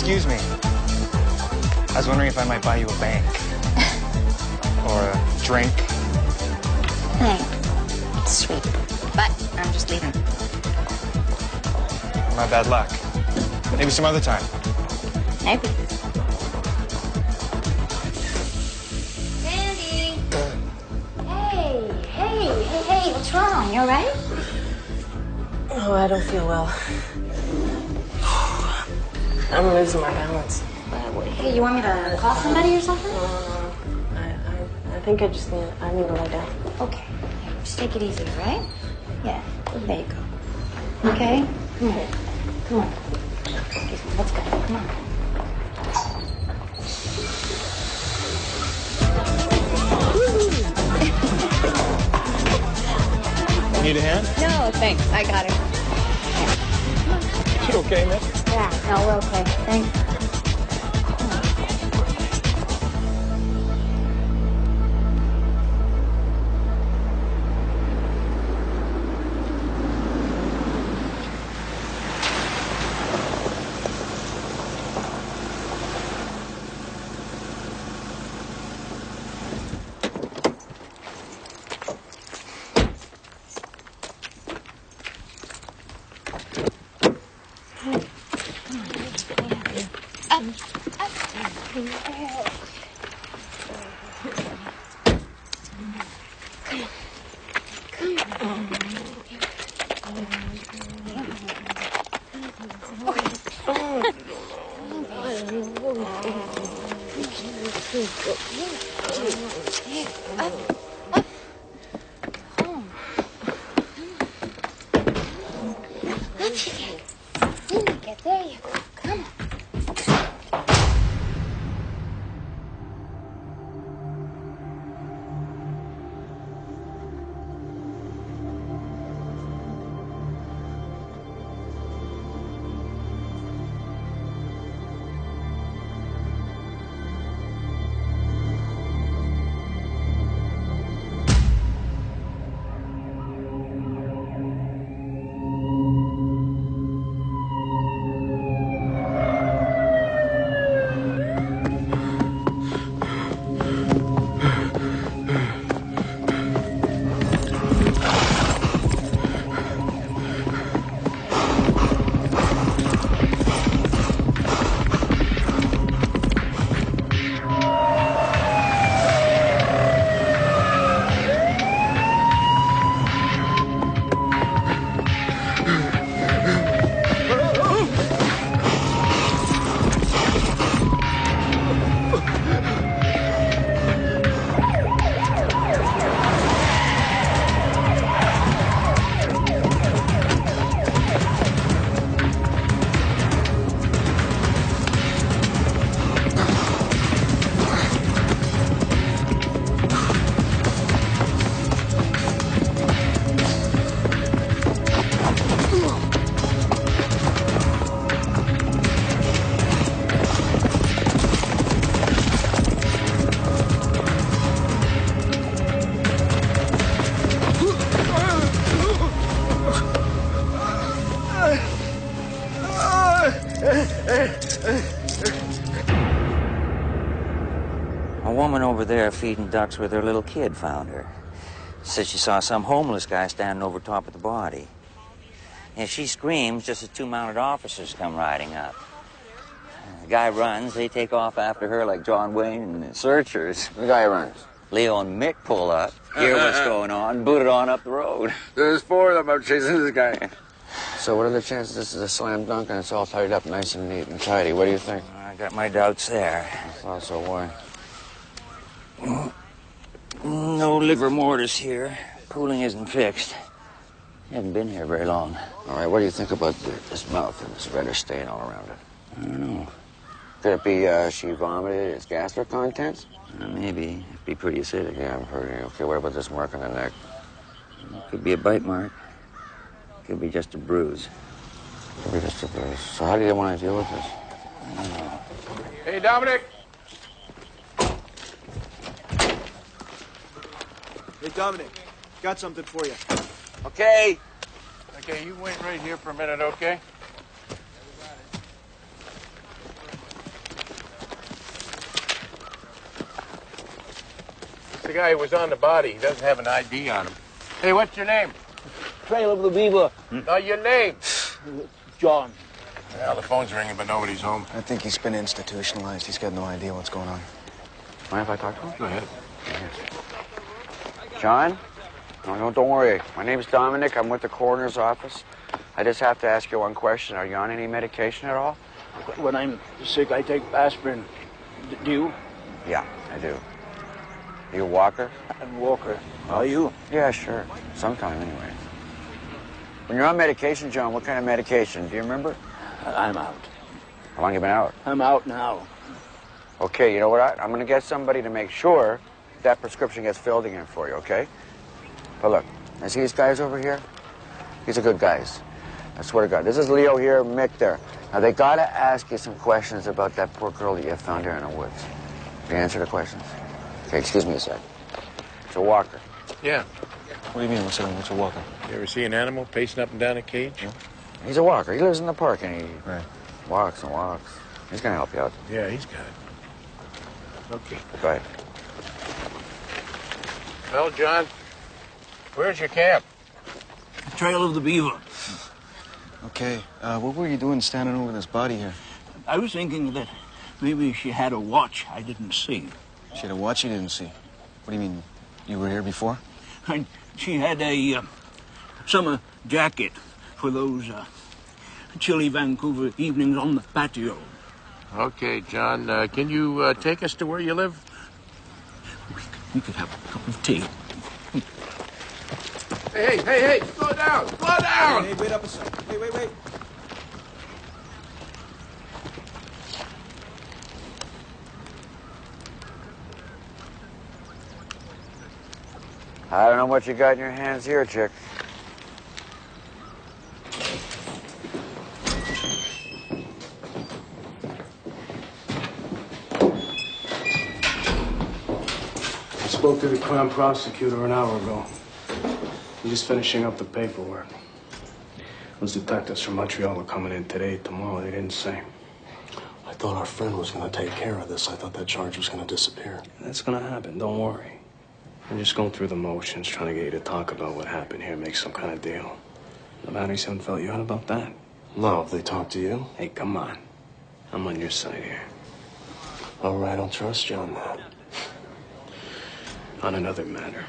Excuse me. I was wondering if I might buy you a bank. Or a drink. Thanks. Sweet. But I'm just leaving. My bad luck. Maybe some other time. Maybe. Sandy! Hey, what's wrong? You all right? Oh, I don't feel well. I'm losing my balance. Hey, you want me to call somebody or something? No. I think I need to lie down. Okay. Yeah, just take it easy, all right? Yeah, there you go. Okay? Come on. Come on. Let's go. Come on. Need a hand? No, thanks. I got it. You okay, man? Yeah, no, we're okay. Thanks. There you go. Come on. A woman over there feeding ducks with her little kid found her. Said she saw some homeless guy standing over top of the body. And she screams just as two mounted officers come riding up. The guy runs, they take off after her like John Wayne and the searchers. The guy runs. Leo and Mick pull up, hear what's going on, boot it on up the road. There's four of them out chasing this guy. So what are the chances this is a slam dunk and it's all tidied up nice and neat and tidy? What do you think? I got my doubts there. I thought so. Why? No livor mortis here. Cooling isn't fixed. Haven't been here very long. All right, what do you think about this mouth and this reddish stain all around it? I don't know. Could it be she vomited its gastric contents? Maybe. It'd be pretty acidic. Yeah, I'm pretty. Okay, what about this mark on the neck? Could be a bite mark. Could be just a bruise. Could be just a bruise. So how do you want to deal with this? Hey, Dominic! Hey, Dominic, got something for you. Okay. Okay, you wait right here for a minute, okay? The guy who was on the body, he doesn't have an ID on him. Hey, what's your name? Trail of the Beaver. No, your name. John. Well, the phone's ringing, but nobody's home. I think he's been institutionalized. He's got no idea what's going on. Mind if I talk to him? Go ahead. John? No, don't worry. My name's Dominic. I'm with the coroner's office. I just have to ask you one question. Are you on any medication at all? When I'm sick, I take aspirin. Do you? Yeah, I do. You a walker? I'm a walker. Are you? Yeah, sure. Sometime, anyway. When you're on medication, John, what kind of medication? Do you remember? I'm out. How long you been out? I'm out now. Okay, you know what? I'm going to get somebody to make sure that prescription gets filled again for you, okay? But look, I see these guys over here. These are good guys. I swear to God. This is Leo here, Mick there. Now, they got to ask you some questions about that poor girl that you found here in the woods. Can you answer the questions? Okay, excuse me a sec. It's a walker. Yeah. What do you mean, what's a walker? You ever see an animal pacing up and down a cage? Yeah. He's a walker. He lives in the park, and he Right. walks and walks. He's going to help you out. Yeah, he's got it. Okay. Go ahead. Well, John, where's your camp? Trail of the Beaver. Okay, what were you doing standing over this body here? I was thinking that maybe she had a watch I didn't see. She had a watch you didn't see. What do you mean? You were here before? And she had a summer jacket for those chilly Vancouver evenings on the patio. Okay, John, can you take us to where you live? We could have a cup of tea. Hey, slow down, slow down! Hey, wait up a second. Wait. I don't know what you got in your hands here, chick. I spoke to the Crown Prosecutor an hour ago. I'm just finishing up the paperwork. Those detectives from Montreal are coming in today, tomorrow. They didn't say. I thought our friend was going to take care of this. I thought that charge was going to disappear. That's going to happen. Don't worry. I'm just going through the motions, trying to get you to talk about what happened here, make some kind of deal. The batteries haven't felt you out about that? No, if they talk to you. Hey, come on. I'm on your side here. All right, I'll trust you on that. On another matter,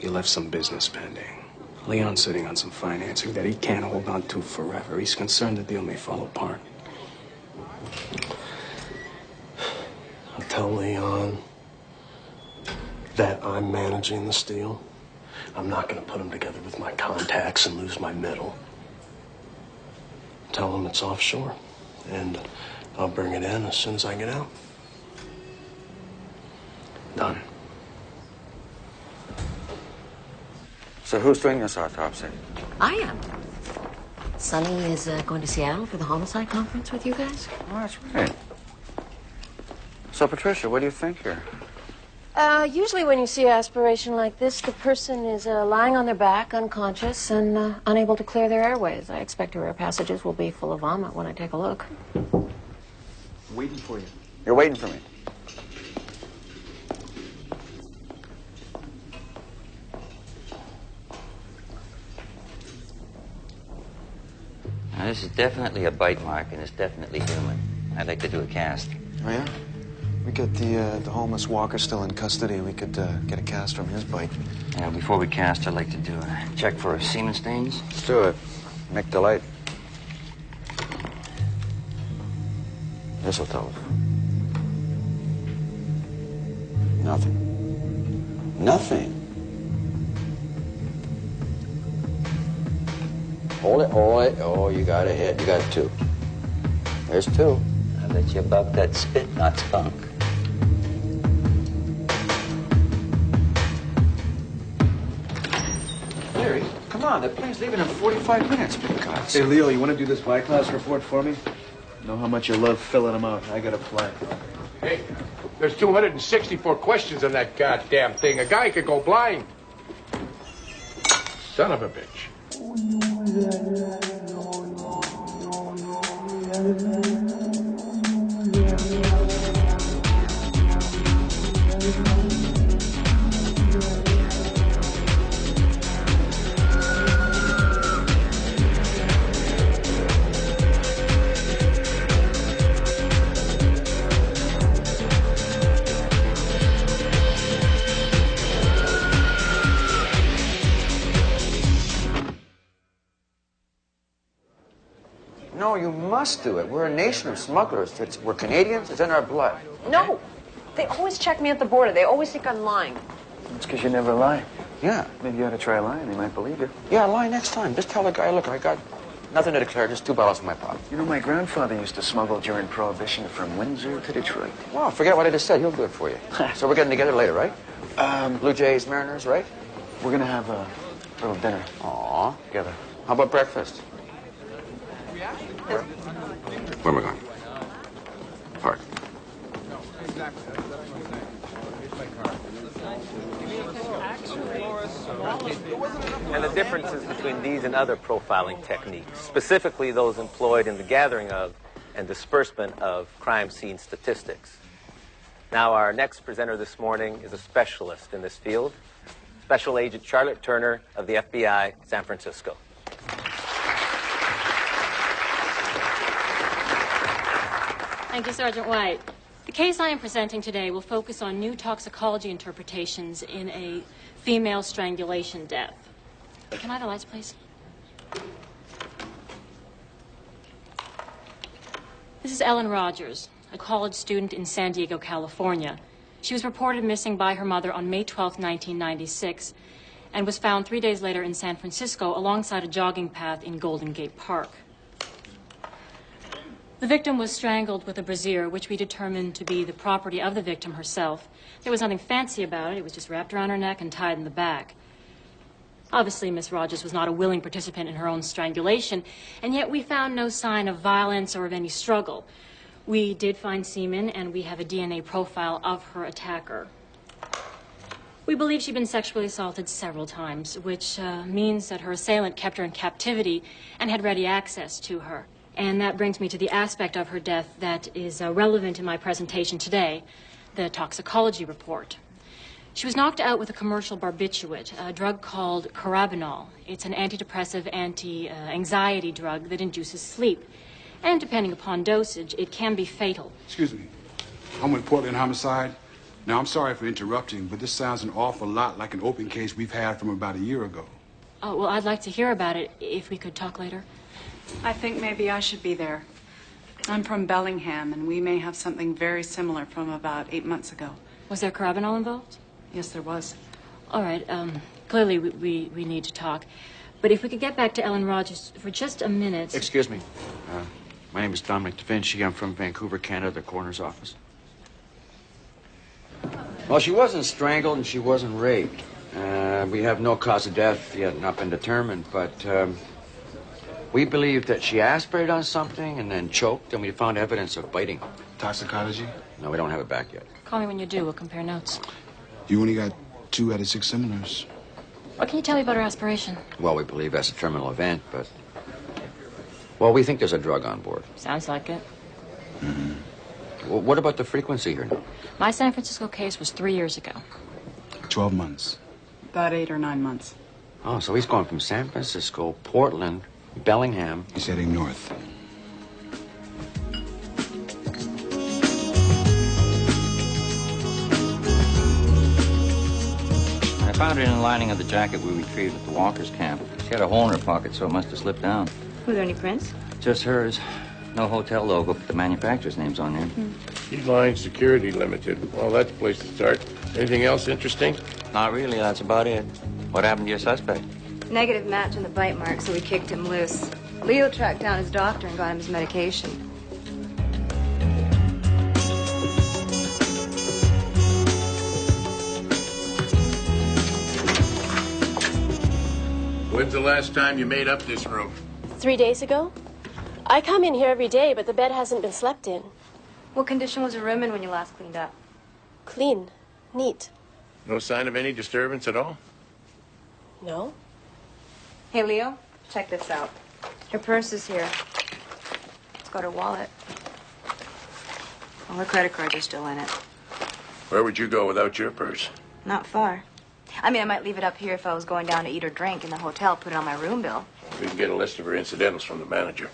you left some business pending. Leon's sitting on some financing that he can't hold on to forever. He's concerned the deal may fall apart. I'll tell Leon that I'm managing this deal. I'm not going to put him together with my contacts and lose my middle. Tell him it's offshore, and I'll bring it in as soon as I get out. Done. So who's doing this autopsy? I am. Sonny is going to Seattle for the homicide conference with you guys. Oh, that's right. So, Patricia, what do you think here? Usually when you see aspiration like this, the person is lying on their back, unconscious, and unable to clear their airways. I expect her air passages will be full of vomit when I take a look. Waiting for you. You're waiting for me. Now, this is definitely a bite mark, and it's definitely human. I'd like to do a cast. Oh, yeah? We got the homeless walker still in custody. We could get a cast from his bite. Yeah, before we cast, I'd like to do a check for semen stains. Let's do it. Mick Delight. This'll tell us. Nothing. Nothing. Hold it. Oh, you got a hit. You got two. There's two. Bet you about that spit, not skunk. Larry, come on. That plane's leaving in 45 minutes, for God's sake. Hey, Leo, you want to do this by-class report for me? Know how much you love filling them out. I got a plan. Hey, there's 264 questions on that goddamn thing. A guy could go blind. Son of a bitch. No, you must do it. We're a nation of smugglers. We're Canadians. It's in our blood. No. They always check me at the border. They always think I'm lying. It's because you never lie. Yeah. Maybe you ought to try lying. They might believe you. Yeah, lie next time. Just tell the guy, look, I got nothing to declare, just 2 bottles in my pocket. You know, my grandfather used to smuggle during Prohibition from Windsor to Detroit. Well, forget what I just said. He'll do it for you. So we're getting together later, right? Blue Jays, Mariners, right? We're going to have a little dinner. Aw. Together. How about breakfast? Where am I going? Park. And the differences between these and other profiling techniques, specifically those employed in the gathering of and disbursement of crime scene statistics. Now, our next presenter this morning is a specialist in this field, Special Agent Charlotte Turner of the FBI, San Francisco. Thank you, Sergeant White. The case I am presenting today will focus on new toxicology interpretations in a female strangulation death. Can I have the lights, please? This is Ellen Rogers, a college student in San Diego, California. She was reported missing by her mother on May 12, 1996, and was found 3 days later in San Francisco alongside a jogging path in Golden Gate Park. The victim was strangled with a brassiere, which we determined to be the property of the victim herself. There was nothing fancy about it. It was just wrapped around her neck and tied in the back. Obviously, Miss Rogers was not a willing participant in her own strangulation, and yet we found no sign of violence or of any struggle. We did find semen, and we have a DNA profile of her attacker. We believe she'd been sexually assaulted several times, which means that her assailant kept her in captivity and had ready access to her. And that brings me to the aspect of her death that is relevant in my presentation today, the toxicology report. She was knocked out with a commercial barbiturate, a drug called carabinol. It's an antidepressive, anti-anxiety drug that induces sleep. And depending upon dosage, it can be fatal. Excuse me. I'm with Portland Homicide. Now, I'm sorry for interrupting, but this sounds an awful lot like an open case we've had from about a year ago. Oh, well, I'd like to hear about it if we could talk later. I think maybe I should be there. I'm from Bellingham, and we may have something very similar from about 8 months ago. Was there carabinol involved? Yes, there was. All right. Clearly, we need to talk. But if we could get back to Ellen Rogers for just a minute. Excuse me. My name is Dominic Vinci. I'm from Vancouver, Canada, the coroner's office. Well, she wasn't strangled and she wasn't raped. We have no cause of death yet, not been determined, but we believe that she aspirated on something and then choked, and we found evidence of biting. Toxicology? No, we don't have it back yet. Call me when you do. We'll compare notes. You only got 2 out of 6 seminars. What can you tell me about her aspiration? Well, we believe that's a terminal event, but... Well, we think there's a drug on board. Sounds like it. Mm-hmm. Well, what about the frequency here now? My San Francisco case was 3 years ago. 12 months. About 8 or 9 months. Oh, so he's going from San Francisco, Portland, Bellingham. He's heading north. I found her in the lining of the jacket we retrieved at the Walker's camp. She had a hole in her pocket, so it must have slipped down. Were there any prints? Just hers. No hotel logo, but the manufacturer's name's on there. Keyline Security Limited. Well, that's a place to start. Anything else interesting? Not really, that's about it. What happened to your suspect? Negative match on the bite mark, so we kicked him loose. Leo tracked down his doctor and got him his medication. When's the last time you made up this room? 3 days ago? I come in here every day, but the bed hasn't been slept in. What condition was the room in when you last cleaned up? Clean. Neat. No sign of any disturbance at all? No? Hey, Leo, check this out. Her purse is here. It's got her wallet. All her credit cards are still in it. Where would you go without your purse? Not far. I mean, I might leave it up here if I was going down to eat or drink in the hotel, put it on my room bill. We can get a list of her incidentals from the manager.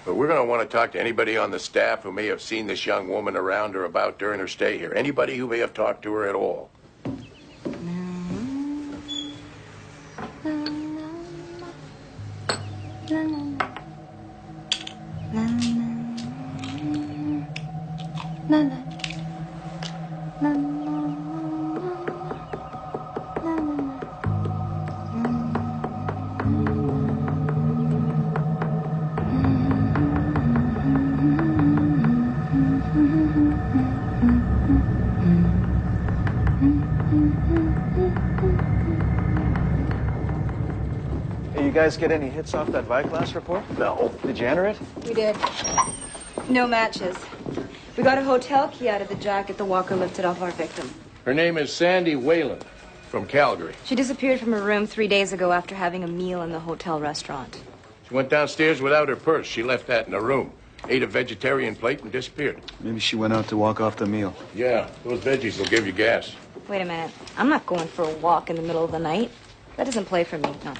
But we're going to want to talk to anybody on the staff who may have seen this young woman around or about during her stay here. Anybody who may have talked to her at all. Hey, you guys get any hits off that Viclass report? No. Did you enter it? We did. No matches. We got a hotel key out of the jacket the walker lifted off our victim. Her name is Sandy Whalen from Calgary. She disappeared from her room 3 days ago after having a meal in the hotel restaurant. She went downstairs without her purse. She left that in her room. Ate a vegetarian plate and disappeared. Maybe she went out to walk off the meal. Yeah, those veggies will give you gas. Wait a minute. I'm not going for a walk in the middle of the night. That doesn't play for me, no.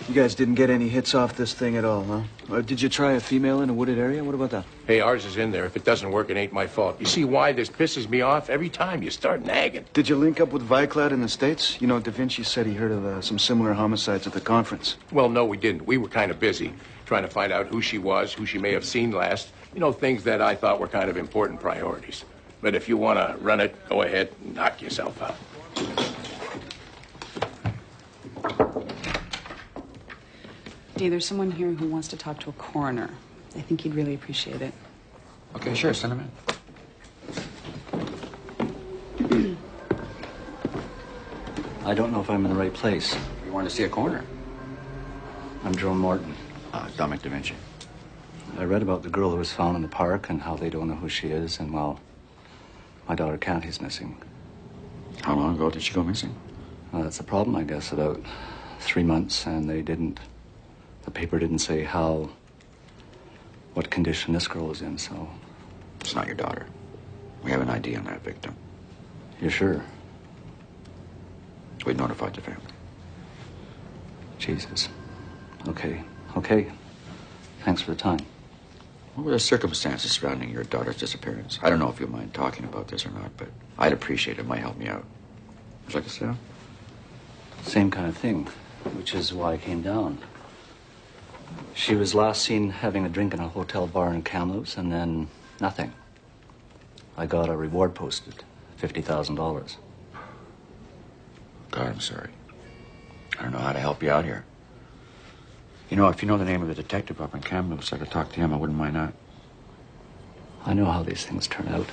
You guys didn't get any hits off this thing at all, huh? Or did you try a female in a wooded area? What about that? Hey, ours is in there. If it doesn't work, it ain't my fault. You see why this pisses me off? Every time you start nagging. Did you link up with Viclad in the States? You know, Da Vinci said he heard of some similar homicides at the conference. Well, no, we didn't. We were kind of busy trying to find out who she was, who she may have seen last. You know, things that I thought were kind of important priorities. But if you want to run it, go ahead and knock yourself out. Dee, there's someone here who wants to talk to a coroner. I think he'd really appreciate it. Okay, sure, send him in. I don't know if I'm in the right place. You want to see a coroner? I'm Jerome Morton. Dominic Da Vinci. I read about the girl who was found in the park and how they don't know who she is, and, well, my daughter Kathy's missing. How long ago did she go missing? Well, that's the problem, I guess. About 3 months, and they didn't... The paper didn't say what condition this girl was in, so... It's not your daughter. We have an ID on that victim. You're sure? We notified the family. Jesus. Okay. Thanks for the time. What were the circumstances surrounding your daughter's disappearance? I don't know if you mind talking about this or not, but I'd appreciate it. It might help me out. Would you like to sit down? Same kind of thing, which is why I came down. She was last seen having a drink in a hotel bar in Kamloops, and then nothing. I got a reward posted, $50,000. God, I'm sorry. I don't know how to help you out here. You know, if you know the name of the detective up in Kamloops, I could talk to him. I wouldn't mind that. I know how these things turn out.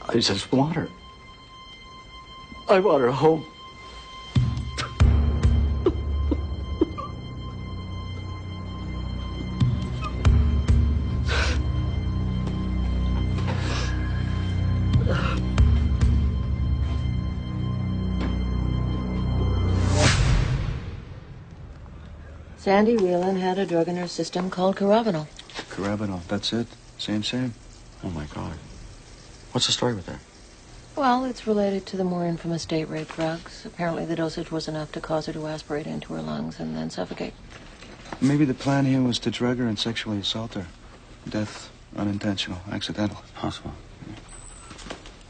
I just want her. I want her home. Sandy Whelan had a drug in her system called Carabinol. Carabinol, that's it. Same. Oh, my God. What's the story with that? Well, it's related to the more infamous date rape drugs. Apparently the dosage was enough to cause her to aspirate into her lungs and then suffocate. Maybe the plan here was to drug her and sexually assault her. Death, unintentional, accidental. Possible.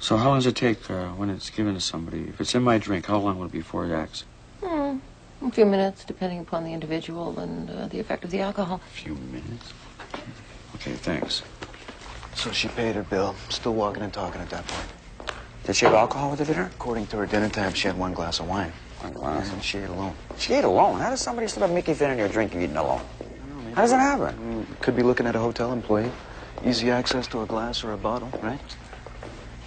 So how long does it take when it's given to somebody? If it's in my drink, how long will it be before it acts? A few minutes, depending upon the individual and the effect of the alcohol. A few minutes? Okay, thanks. So she paid her bill. Still walking and talking at that point. Did she have alcohol with the dinner? According to her dinner tab, she had 1 glass of wine. 1 glass? And she ate alone. She ate alone? How does somebody slip a Mickey Finn in your drink and eating alone? How does that happen? Could be looking at a hotel employee. Easy access to a glass or a bottle, right?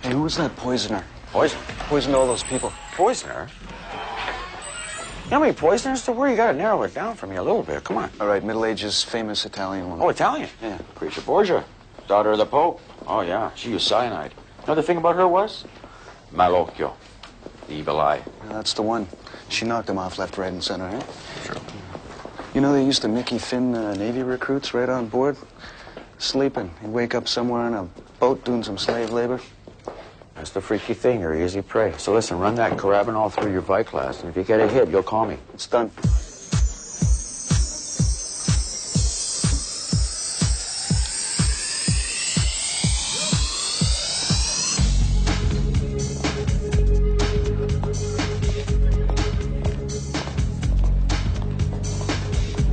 Hey, who was that poisoner? Poison? Poisoned all those people. Poisoner? You know how many poisoners there were? You gotta narrow it down for me a little bit. Come on. All right, Middle Ages, famous Italian woman. Oh, Italian? Yeah. Lucretia Borgia, daughter of the Pope. Oh, yeah, she used cyanide. You know the thing about her was? Malocchio, the evil eye. Yeah, that's the one. She knocked him off left, right, and center, eh? Sure. You know they used to Mickey Finn Navy recruits right on board? Sleeping. He'd wake up somewhere on a boat doing some slave labor. That's the freaky thing. You're easy prey. So listen, run that carabinol through your Viclass, and if you get a hit, you'll call me. It's done.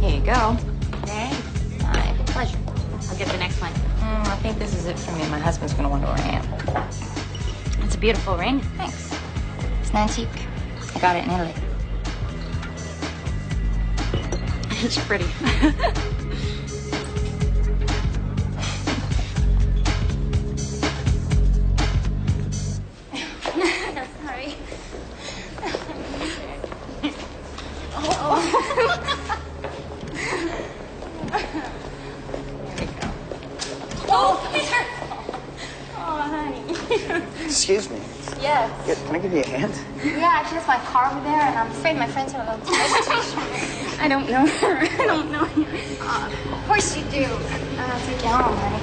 Here you go. Okay. My pleasure. I'll get the next one. I think this is it for me. My husband's gonna want to wear it. It's a beautiful ring. Thanks. It's an antique. I got it in Italy. It's pretty. Sorry. Oh, Peter! Oh, honey. Excuse me. Yes. Yeah, can I give you a hand? Yeah, actually, that's my car over there, and I'm afraid my friends have a little hesitation. I don't know her. I don't know her. Of course you do. I'll take you home, honey.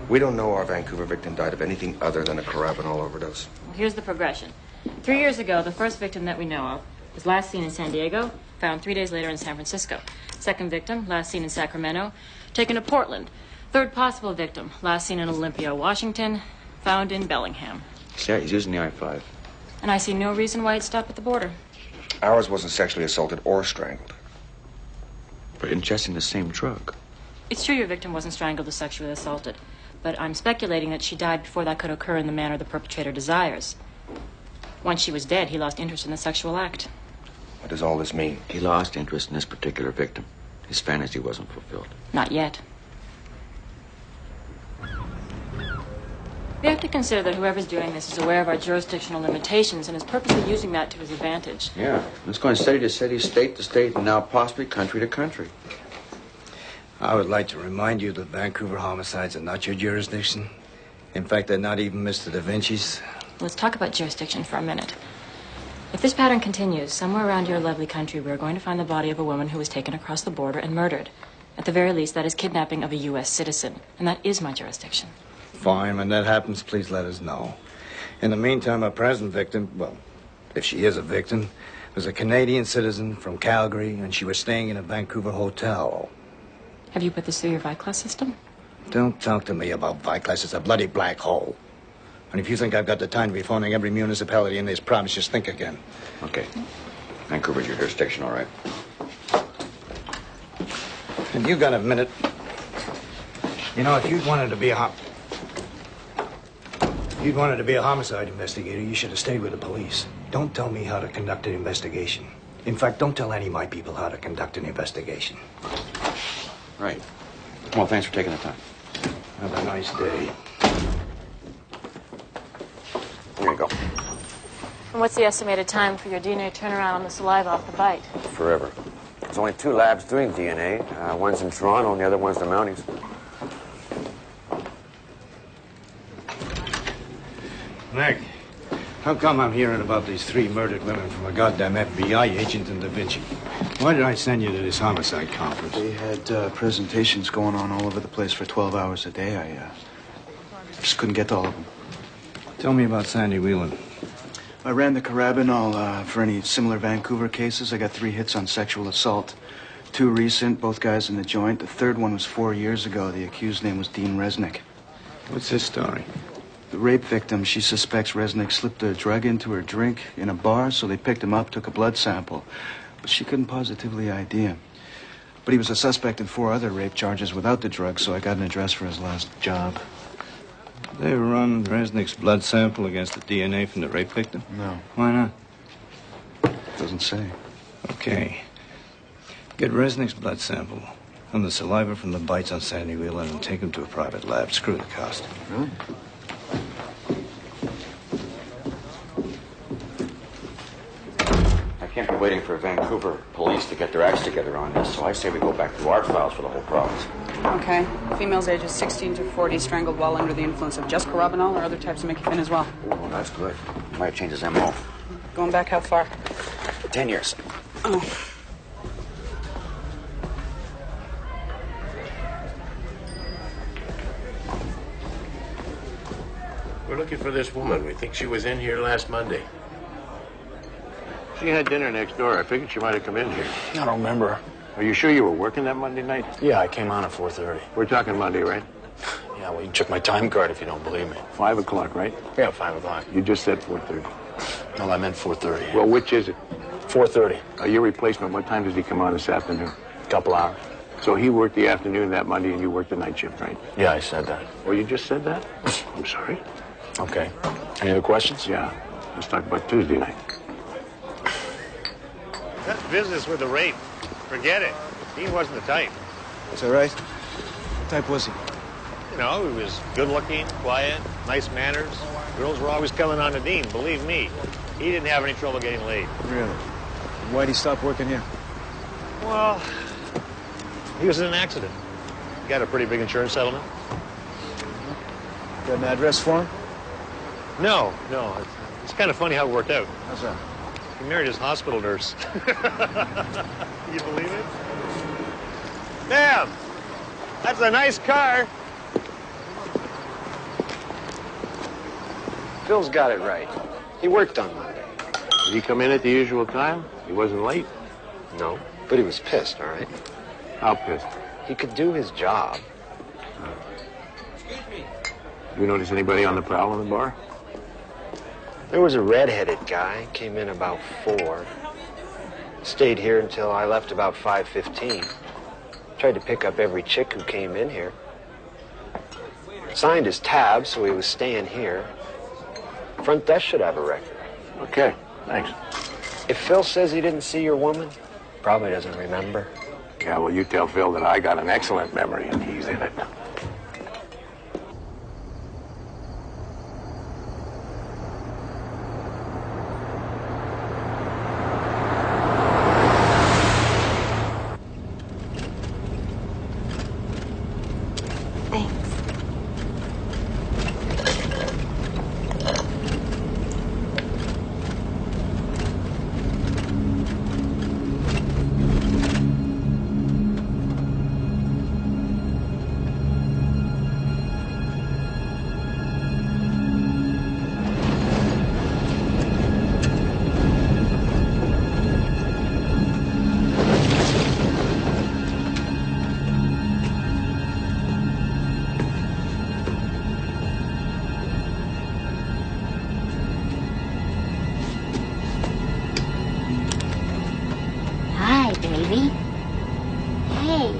We don't know our Vancouver victim died of anything other than a carabinol overdose. Well, here's the progression. 3 years ago, the first victim that we know of was last seen in San Diego, found 3 days later in San Francisco. Second victim, last seen in Sacramento, taken to Portland. Third possible victim, last seen in Olympia, Washington, found in Bellingham. Yeah, he's using the I-5. And I see no reason why he'd stop at the border. Ours wasn't sexually assaulted or strangled. But ingesting the same drug. It's true your victim wasn't strangled or sexually assaulted, but I'm speculating that she died before that could occur in the manner the perpetrator desires. Once she was dead, he lost interest in the sexual act. What does all this mean? He lost interest in this particular victim. His fantasy wasn't fulfilled. Not yet. We have to consider that whoever's doing this is aware of our jurisdictional limitations and is purposely using that to his advantage. Yeah, it's going city to city, state to state, and now possibly country to country. I would like to remind you that Vancouver homicides are not your jurisdiction. In fact, they're not even Mr. Da Vinci's. Let's talk about jurisdiction for a minute. If this pattern continues, somewhere around your lovely country, we're going to find the body of a woman who was taken across the border and murdered. At the very least, that is kidnapping of a U.S. citizen, and that is my jurisdiction. Fine, when that happens, please let us know. In the meantime, our present victim, well, if she is a victim, was a Canadian citizen from Calgary, and she was staying in a Vancouver hotel. Have you put this through your Viclass system? Don't talk to me about Viclass. It's a bloody black hole. And if you think I've got the time to be phoning every municipality in this province, just think again. Okay. Vancouver's your jurisdiction, all right. And you got a minute. You know, if you'd wanted to be a homicide investigator, you should have stayed with the police. Don't tell me how to conduct an investigation. In fact, don't tell any of my people how to conduct an investigation. Right. Well, thanks for taking the time. Have a nice day. Here you go. And what's the estimated time for your DNA turnaround on the saliva off the bite? Forever. There's only 2 labs doing DNA. One's in Toronto and the other one's the Mounties. Mac, how come I'm hearing about these 3 murdered women from a goddamn FBI agent in Da Vinci? Why did I send you to this homicide conference? They had presentations going on all over the place for 12 hours a day. I just couldn't get to all of them. Tell me about Sandy Whelan. I ran the carabinol for any similar Vancouver cases. I got 3 hits on sexual assault. 2 recent, both guys in the joint. The third one was 4 years ago. The accused name was Dean Resnick. What's his story? The rape victim, she suspects Resnick slipped a drug into her drink in a bar, so they picked him up, took a blood sample. But she couldn't positively ID him. But he was a suspect in 4 other rape charges without the drug, so I got an address for his last job. They run Resnick's blood sample against the DNA from the rape victim? No. Why not? Doesn't say. Okay. Get Resnick's blood sample and the saliva from the bites on Sandy Wheeler and take them to a private lab. Screw the cost. Really? I can't be waiting for Vancouver police to get their acts together on this, so I say we go back to our files for the whole province. Okay. Female's ages 16 to 40, strangled while under the influence of just carabinol or other types of mecafin as well. Oh, that's good. Might change his MO. Going back how far? 10 years. Oh. We're looking for this woman. We think she was in here last Monday. She had dinner next door. I figured she might have come in here. I don't remember. Are you sure you were working that Monday night? Yeah, I came on at 4:30. We're talking Monday, right? Yeah, well, you check my time card if you don't believe me. 5 o'clock, right? Yeah, 5 o'clock. You just said 4:30. No, I meant 4:30. Well, which is it? 4:30. Your replacement, what time does he come on this afternoon? Couple hours. So he worked the afternoon that Monday and you worked the night shift, right? Yeah, I said that. Well, you just said that? I'm sorry. Okay. Any other questions? Yeah. Let's talk about Tuesday night. That business with the rape, forget it. Dean wasn't the type. Is that right? What type was he? You know, he was good-looking, quiet, nice manners. Girls were always coming on to Dean, believe me. He didn't have any trouble getting laid. Really? Why'd he stop working here? Well, he was in an accident. He got a pretty big insurance settlement. Got an address for him? No. It's kind of funny how it worked out. How's that? He married his hospital nurse. You believe it? Damn! That's a nice car. Phil's got it right. He worked on Monday. Did he come in at the usual time? He wasn't late? No, but he was pissed, all right? How pissed? He could do his job. You notice anybody on the prowl in the bar? There was a red-headed guy, came in about 4. Stayed here until I left about 5:15. Tried to pick up every chick who came in here. Signed his tab, so he was staying here. Front desk should have a record. Okay, thanks. If Phil says he didn't see your woman, probably doesn't remember. Yeah, well, you tell Phil that I got an excellent memory and he's in it. Baby. Hey,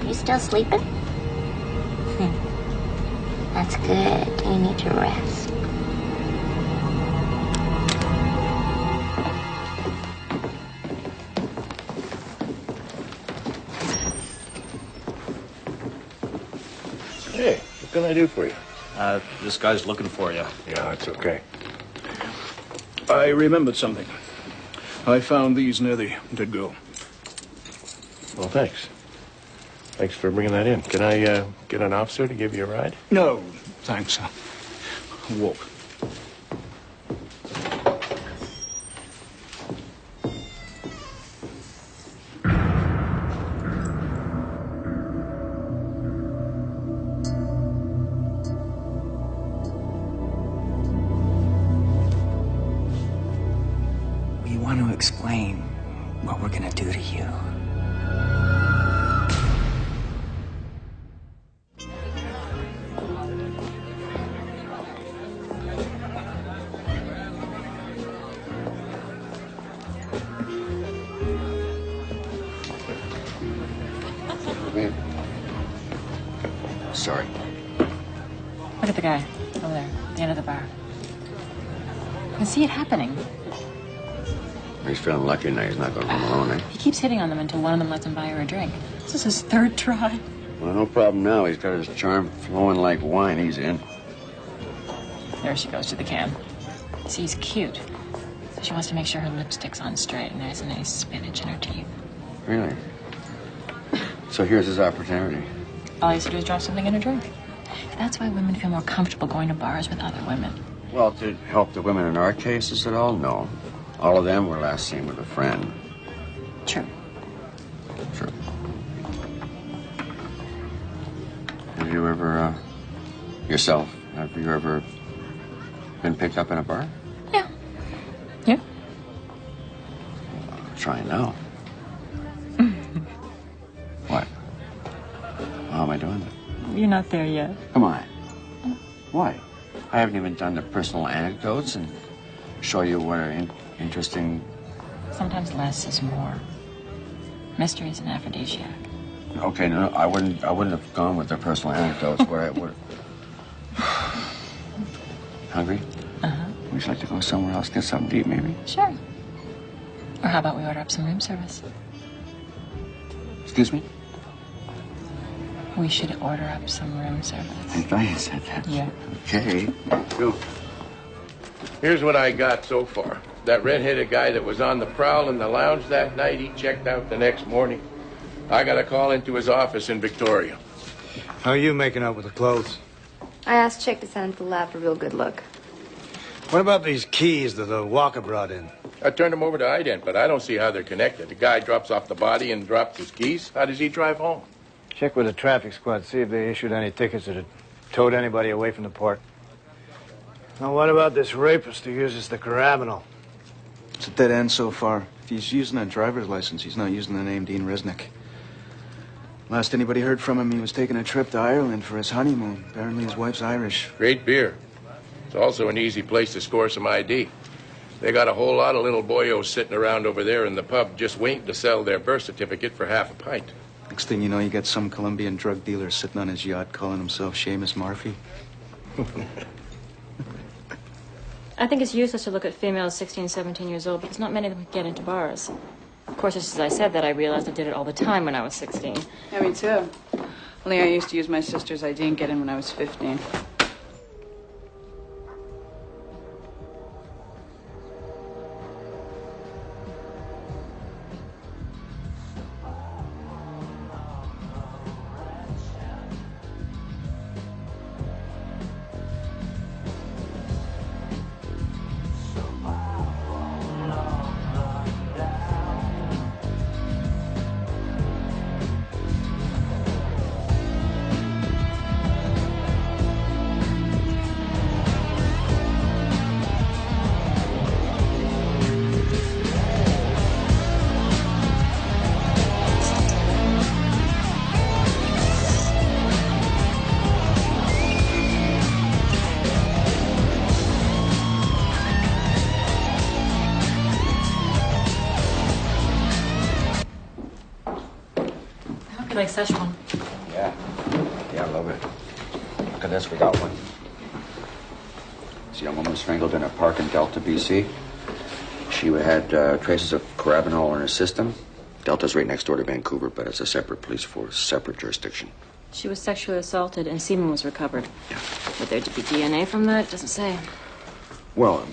you still sleeping? That's good. You need to rest. Hey, what can I do for you? This guy's looking for you. Yeah, it's okay. I remembered something. I found these near the dead girl. Well, thanks. Thanks for bringing that in. Can I get an officer to give you a ride? No, thanks. Walk. We want to explain what we're going to do to you. Sorry. Look at the guy over there, at the end of the bar. I can see it happening. He's feeling lucky now. He's not going home alone, eh? He keeps hitting on them until one of them lets him buy her a drink. This is his third try. Well, no problem now. He's got his charm flowing like wine. He's in. There she goes to the can. See, he's cute. So she wants to make sure her lipstick's on straight and there's a nice spinach in her teeth. Really? So here's his opportunity. All he has to do is drop something in her drink. That's why women feel more comfortable going to bars with other women. Well, to help the women in our cases at all? No. All of them were last seen with a friend. True. True. Have you ever, yourself, have you ever been picked up in a bar? Yeah. Yeah? Try now. What? How am I doing that? You're not there yet. Come on. Why? I haven't even done the personal anecdotes and show you what are interesting. Sometimes less is more. Mystery is an aphrodisiac. Okay, no, I wouldn't have gone with the personal anecdotes where I would. Hungry? Would you like to go somewhere else, get something to eat, maybe? Sure. Or how about we order up some room service? Excuse me? We should order up some room service. I thought you said that. Yeah. Okay. Go. Here's what I got so far. That red-headed guy that was on the prowl in the lounge that night, he checked out the next morning. I got a call into his office in Victoria. How are you making out with the clothes? I asked Chick to send him to the lab for a real good look. What about these keys that the walker brought in? I turned them over to ident, but I don't see how they're connected. The guy drops off the body and drops his keys. How does he drive home? Check with the traffic squad, see if they issued any tickets that had towed anybody away from the port. Now, what about this rapist who uses the carabinal? It's a dead end so far. If he's using a driver's license, he's not using the name Dean Resnick. Last anybody heard from him, he was taking a trip to Ireland for his honeymoon. Apparently his wife's Irish. Great beer. It's also an easy place to score some ID. They got a whole lot of little boyos sitting around over there in the pub just waiting to sell their birth certificate for half a pint. Next thing you know, you got some Colombian drug dealer sitting on his yacht calling himself Seamus Murphy. I think it's useless to look at females 16, 17 years old because not many of them get into bars. Of course, just as I said that, I realized I did it all the time when I was 16. Yeah, me too. Only I used to use my sister's ID and get in when I was 15. Like Szechuan. Yeah. Yeah, I love it. Look at this, we got one. This young woman was strangled in a park in Delta, BC. She had traces of carabinol in her system. Delta's right next door to Vancouver, but it's a separate police force, separate jurisdiction. She was sexually assaulted and semen was recovered. Yeah. Would there be DNA from that? It doesn't say. Well,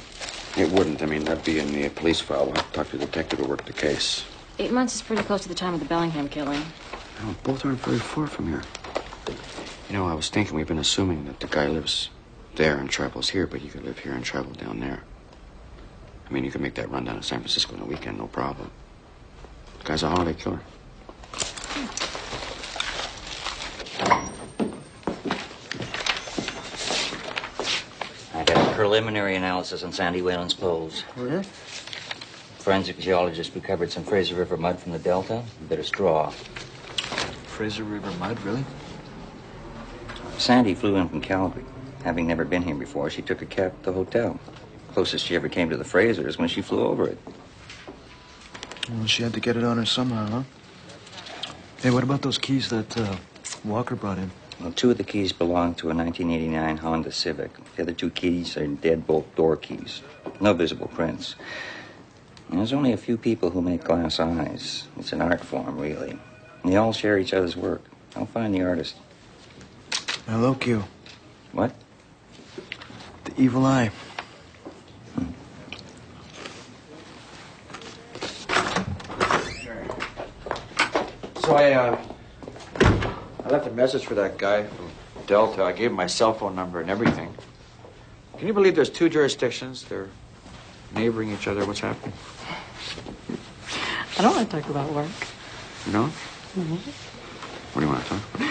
it wouldn't. I mean, that'd be in the police file. We'll have to talk to the detective who worked the case. 8 months is pretty close to the time of the Bellingham killing. No, both aren't very far from here. You know, I was thinking we've been assuming that the guy lives there and travels here, but he could live here and travel down there. I mean, you could make that run down to San Francisco on a weekend, no problem. The guy's a holiday killer. I got a preliminary analysis on Sandy Whalen's clothes. Where? Forensic geologist recovered some Fraser River mud from the Delta, a bit of straw. Fraser River mud, really? Sandy flew in from Calgary. Having never been here before, she took a cab to the hotel. Closest she ever came to the Frasers when she flew over it. Well, she had to get it on her somehow, huh? Hey, what about those keys that Walker brought in? Well, 2 of the keys belong to a 1989 Honda Civic. The other 2 keys are deadbolt door keys. No visible prints. And there's only a few people who make glass eyes. It's an art form, really. And they all share each other's work. I'll find the artist. Hello, Q. What? The evil eye. So I left a message for that guy from Delta. I gave him my cell phone number and everything. Can you believe there's 2 jurisdictions? They're neighboring each other. What's happening? I don't want to talk about work. No? Mm-hmm. What do you want to talk about?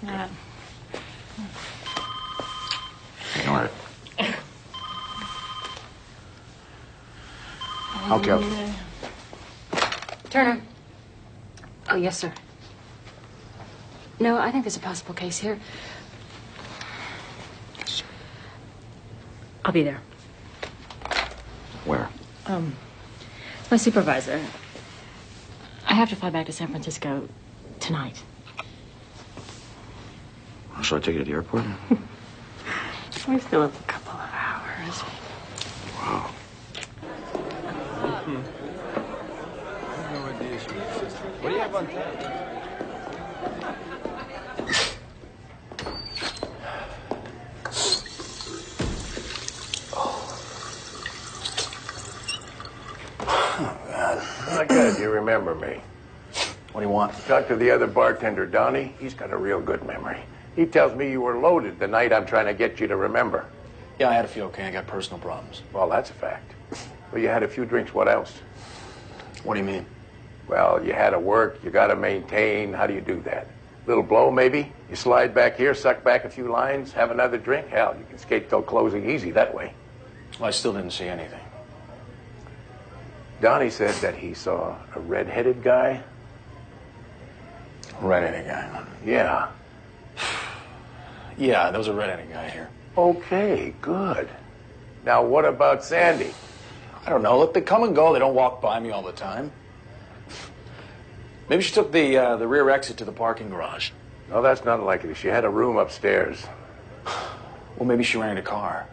Yeah. Ignore it. Okay. Turner. Oh, yes, sir. No, I think there's a possible case here. I'll be there. Where? My supervisor. I have to fly back to San Francisco tonight. Shall I take you to the airport? We still have a couple of hours. Wow. What do you have on tap? Oh, good. You remember me. What do you want? Talk to the other bartender, Donnie. He's got a real good memory. He tells me you were loaded the night I'm trying to get you to remember. Yeah, I had a few, okay? I got personal problems. Well, that's a fact. Well, you had a few drinks. What else? What do you mean? Well, you had to work. You got to maintain. How do you do that? Little blow, maybe? You slide back here, suck back a few lines, have another drink? Hell, you can skate till closing easy that way. Well, I still didn't see anything. Donnie said that he saw a red-headed guy. Red-headed guy? Yeah. Yeah, there was a red-headed guy here. Okay, good. Now, what about Sandy? I don't know. Look, they come and go. They don't walk by me all the time. Maybe she took the rear exit to the parking garage. No, that's not likely. She had a room upstairs. Well, maybe she rented a car.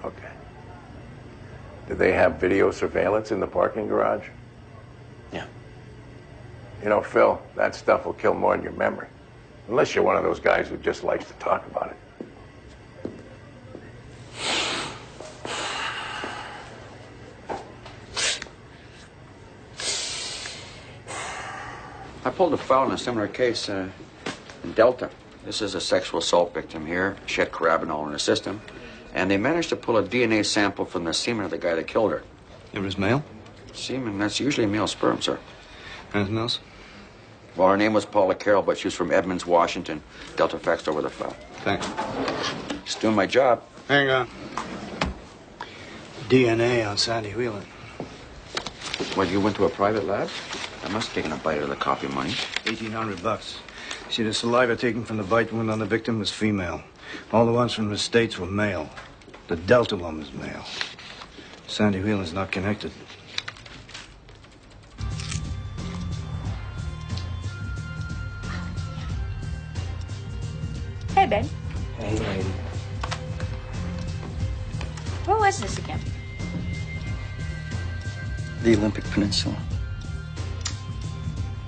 Okay. Did they have video surveillance in the parking garage? Yeah. You know, Phil, that stuff will kill more than your memory. Unless you're one of those guys who just likes to talk about it. I pulled a foul in a similar case in Delta. This is a sexual assault victim here. She had carabinol in her system. And they managed to pull a DNA sample from the semen of the guy that killed her. It was male? Semen, that's usually male sperm, sir. Anything else? Well, her name was Paula Carroll, but she was from Edmonds, Washington. Delta faxed over the file. Thanks. Just doing my job. Hang on. DNA on Sandy Whelan. Well, you went to a private lab? I must have taken a bite of the copy money. $1,800. See, the saliva taken from the bite wound on the victim was female. All the ones from the States were male. The Delta one was male. Sandy Whelan's not connected. Hey, babe. Hey, lady. Where was this again? The Olympic Peninsula.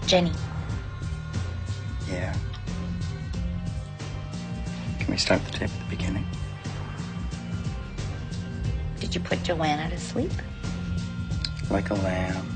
Jenny. Yeah. Can we start the tape at the beginning? Did you put Joanna to sleep? Like a lamb.